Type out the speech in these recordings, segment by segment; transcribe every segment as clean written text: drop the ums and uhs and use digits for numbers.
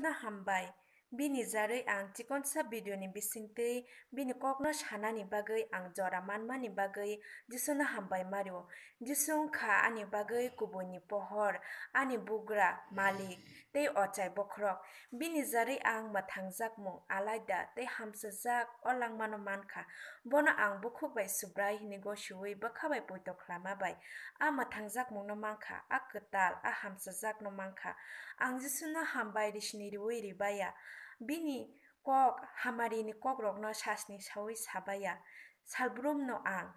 na hambai bini jarai ang chikonsa video ni bisingtwi bini kokno sanani bagwi ang jora manmani bagwi Jisu na hambai mario. Jisu wngkha ani bagwi kubui ni pohor ani bugra malik tei ochai bokhorok bini jarai ang mathangjakmung alaida tei hamchajak o langmano mankha bono ang bukhuk bai subrai hini gosiui bwkha bai poito khlama bai a mathangjakmung no mankha a kwtal a hamchajak no mankha ang Jisu no hambai risini riui ribaya bini kok hamari ni kokrok no sasni saui sabaya salbrum no ang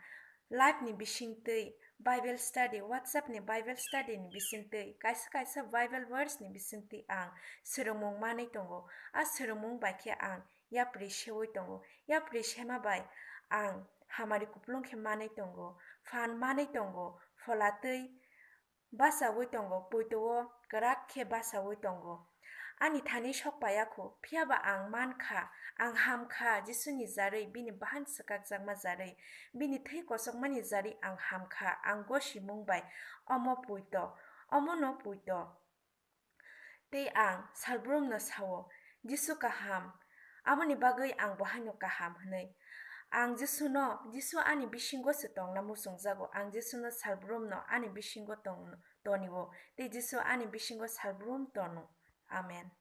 live ni bisingtwi Bible study WhatsApp ni Bible study ni bisingtwi kaisa Bible verse ni bisingtwi ang swrungmung manui tongo a swrungmung bai khe ang yapri seui tongo yapri sema bai ang hamari kuplung khe manui tongo phan manui tongo pholatwi basaui tongo poito kwrak khe basaui tongo ani thani sokpaiyaku phiaba ang mankha ang hamkha Jisu ni jarai bini bahan swkakjakma jarai bini thwi kosokmani jarai ang hamkha ang gosimung bai omo poito omono poito tei ang salbrum no sao Jisu kaham amoni bagwi ang bohaino kaham hinui ang Jisu ani bisingo se tongna musungjago ang Jisu no salbrum no ani bisingo tonio tei Jisu ani bisingo salbrum tono amen.